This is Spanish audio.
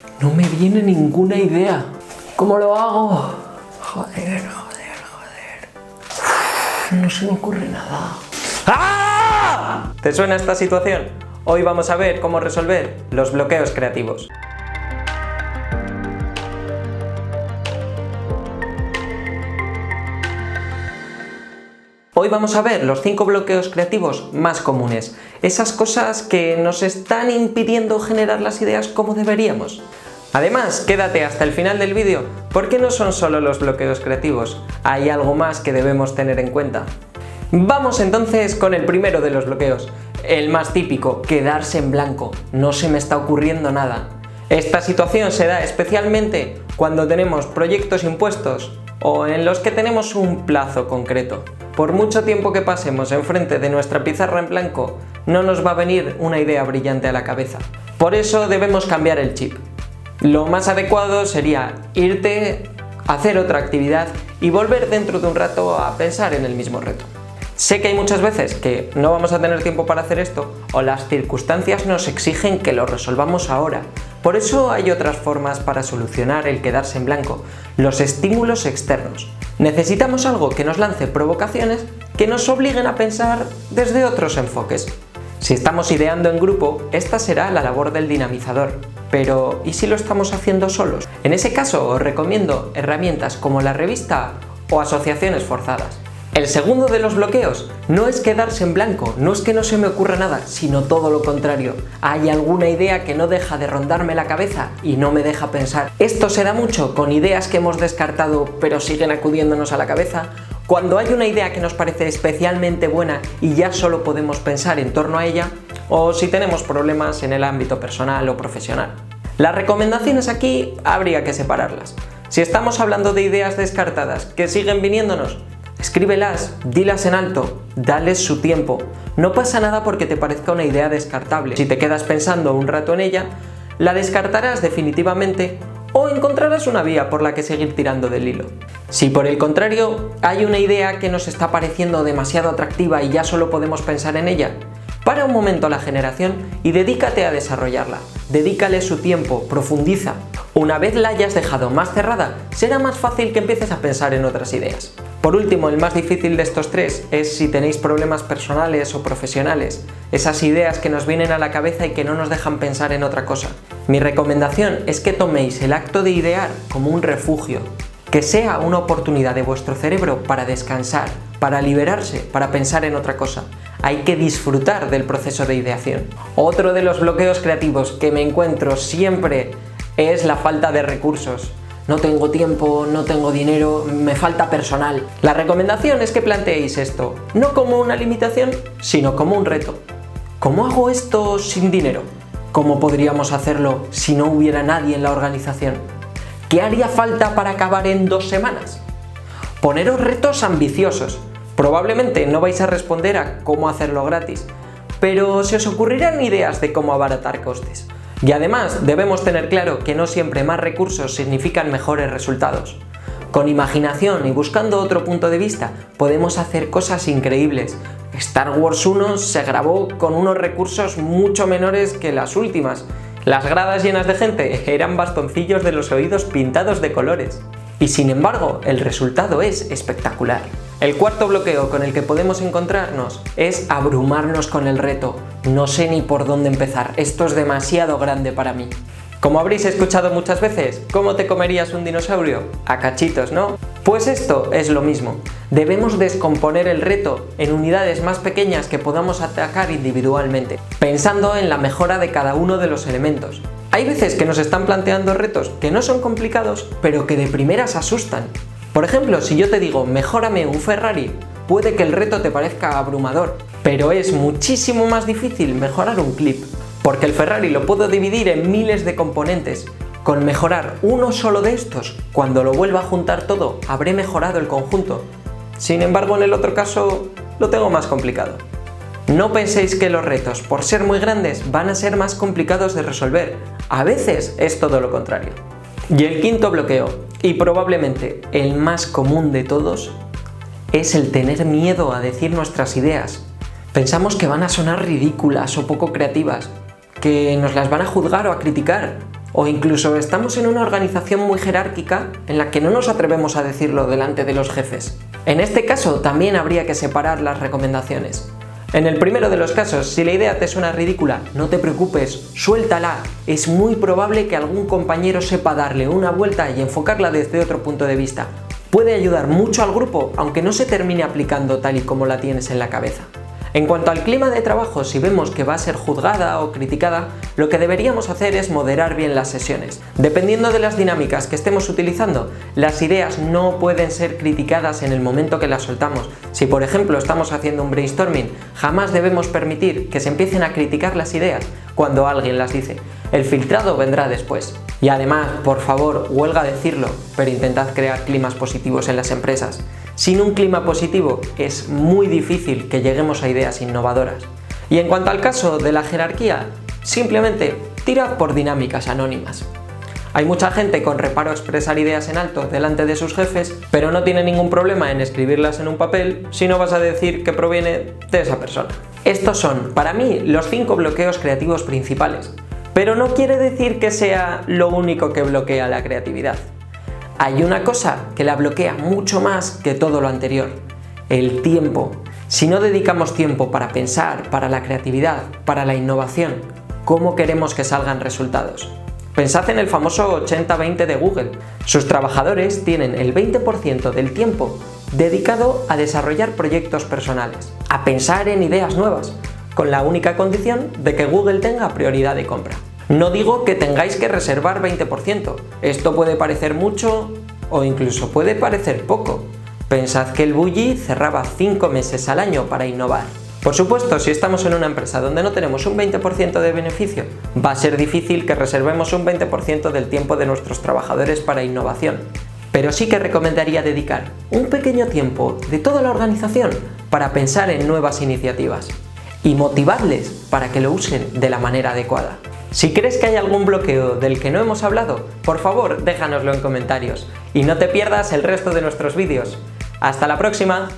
No me viene ninguna idea. ¿Cómo lo hago? Joder. No se me ocurre nada. ¡Ah! ¿Te suena esta situación? Hoy vamos a ver cómo resolver los bloqueos creativos. Hoy vamos a ver los 5 bloqueos creativos más comunes, esas cosas que nos están impidiendo generar las ideas como deberíamos. Además, quédate hasta el final del vídeo porque no son solo los bloqueos creativos, hay algo más que debemos tener en cuenta. Vamos entonces con el primero de los bloqueos, el más típico, quedarse en blanco, no se me está ocurriendo nada. Esta situación se da especialmente cuando tenemos proyectos impuestos o en los que tenemos un plazo concreto. Por mucho tiempo que pasemos enfrente de nuestra pizarra en blanco, no nos va a venir una idea brillante a la cabeza. Por eso debemos cambiar el chip. Lo más adecuado sería irte, hacer otra actividad y volver dentro de un rato a pensar en el mismo reto. Sé que hay muchas veces que no vamos a tener tiempo para hacer esto o las circunstancias nos exigen que lo resolvamos ahora. Por eso hay otras formas para solucionar el quedarse en blanco, los estímulos externos. Necesitamos algo que nos lance provocaciones que nos obliguen a pensar desde otros enfoques. Si estamos ideando en grupo, esta será la labor del dinamizador. Pero, ¿y si lo estamos haciendo solos? En ese caso os recomiendo herramientas como la revista o asociaciones forzadas. El segundo de los bloqueos no es quedarse en blanco, no es que no se me ocurra nada, sino todo lo contrario. Hay alguna idea que no deja de rondarme la cabeza y no me deja pensar. Esto se da mucho con ideas que hemos descartado pero siguen acudiéndonos a la cabeza, cuando hay una idea que nos parece especialmente buena y ya solo podemos pensar en torno a ella, o si tenemos problemas en el ámbito personal o profesional. Las recomendaciones aquí habría que separarlas. Si estamos hablando de ideas descartadas que siguen viniéndonos, escríbelas, dilas en alto, dales su tiempo. No pasa nada porque te parezca una idea descartable. Si te quedas pensando un rato en ella, la descartarás definitivamente o encontrarás una vía por la que seguir tirando del hilo. Si por el contrario hay una idea que nos está pareciendo demasiado atractiva y ya solo podemos pensar en ella, para un momento la generación y dedícate a desarrollarla. Dedícale su tiempo, profundiza. Una vez la hayas dejado más cerrada, será más fácil que empieces a pensar en otras ideas. Por último, el más difícil de estos tres es si tenéis problemas personales o profesionales, esas ideas que nos vienen a la cabeza y que no nos dejan pensar en otra cosa. Mi recomendación es que toméis el acto de idear como un refugio, que sea una oportunidad de vuestro cerebro para descansar, para liberarse, para pensar en otra cosa. Hay que disfrutar del proceso de ideación. Otro de los bloqueos creativos que me encuentro siempre es la falta de recursos. No tengo tiempo, no tengo dinero, me falta personal. La recomendación es que planteéis esto, no como una limitación, sino como un reto. ¿Cómo hago esto sin dinero? ¿Cómo podríamos hacerlo si no hubiera nadie en la organización? ¿Qué haría falta para acabar en 2 semanas? Poneros retos ambiciosos. Probablemente no vais a responder a cómo hacerlo gratis, pero se os ocurrirán ideas de cómo abaratar costes. Y además debemos tener claro que no siempre más recursos significan mejores resultados. Con imaginación y buscando otro punto de vista podemos hacer cosas increíbles. Star Wars 1 se grabó con unos recursos mucho menores que las últimas. Las gradas llenas de gente eran bastoncillos de los oídos pintados de colores. Y sin embargo, el resultado es espectacular. El cuarto bloqueo con el que podemos encontrarnos es abrumarnos con el reto. No sé ni por dónde empezar, esto es demasiado grande para mí. Como habréis escuchado muchas veces, ¿cómo te comerías un dinosaurio? A cachitos, ¿no? Pues esto es lo mismo. Debemos descomponer el reto en unidades más pequeñas que podamos atacar individualmente, pensando en la mejora de cada uno de los elementos. Hay veces que nos están planteando retos que no son complicados, pero que de primeras asustan. Por ejemplo, si yo te digo, mejórame un Ferrari, puede que el reto te parezca abrumador, pero es muchísimo más difícil mejorar un clip, porque el Ferrari lo puedo dividir en miles de componentes. Con mejorar uno solo de estos, cuando lo vuelva a juntar todo, habré mejorado el conjunto. Sin embargo, en el otro caso, lo tengo más complicado. No penséis que los retos, por ser muy grandes, van a ser más complicados de resolver. A veces es todo lo contrario. Y el quinto bloqueo, y probablemente el más común de todos, es el tener miedo a decir nuestras ideas. Pensamos que van a sonar ridículas o poco creativas, que nos las van a juzgar o a criticar. O incluso estamos en una organización muy jerárquica en la que no nos atrevemos a decirlo delante de los jefes. En este caso también habría que separar las recomendaciones. En el primero de los casos, si la idea te suena ridícula, no te preocupes, suéltala. Es muy probable que algún compañero sepa darle una vuelta y enfocarla desde otro punto de vista. Puede ayudar mucho al grupo, aunque no se termine aplicando tal y como la tienes en la cabeza. En cuanto al clima de trabajo, si vemos que va a ser juzgada o criticada, lo que deberíamos hacer es moderar bien las sesiones. Dependiendo de las dinámicas que estemos utilizando, las ideas no pueden ser criticadas en el momento que las soltamos. Si por ejemplo estamos haciendo un brainstorming, jamás debemos permitir que se empiecen a criticar las ideas cuando alguien las dice. El filtrado vendrá después. Y además, por favor, huelga decirlo, pero intentad crear climas positivos en las empresas. Sin un clima positivo es muy difícil que lleguemos a ideas innovadoras. Y en cuanto al caso de la jerarquía, simplemente tirad por dinámicas anónimas. Hay mucha gente con reparo a expresar ideas en alto delante de sus jefes, pero no tiene ningún problema en escribirlas en un papel si no vas a decir que proviene de esa persona. Estos son, para mí, los 5 bloqueos creativos principales, pero no quiere decir que sea lo único que bloquea la creatividad. Hay una cosa que la bloquea mucho más que todo lo anterior: el tiempo. Si no dedicamos tiempo para pensar, para la creatividad, para la innovación, ¿cómo queremos que salgan resultados? Pensad en el famoso 80-20 de Google. Sus trabajadores tienen el 20% del tiempo dedicado a desarrollar proyectos personales, a pensar en ideas nuevas, con la única condición de que Google tenga prioridad de compra. No digo que tengáis que reservar 20%, esto puede parecer mucho o incluso puede parecer poco. Pensad que el Bulli cerraba 5 meses al año para innovar. Por supuesto, si estamos en una empresa donde no tenemos un 20% de beneficio, va a ser difícil que reservemos un 20% del tiempo de nuestros trabajadores para innovación. Pero sí que recomendaría dedicar un pequeño tiempo de toda la organización para pensar en nuevas iniciativas y motivarles para que lo usen de la manera adecuada. Si crees que hay algún bloqueo del que no hemos hablado, por favor déjanoslo en comentarios y no te pierdas el resto de nuestros vídeos. ¡Hasta la próxima!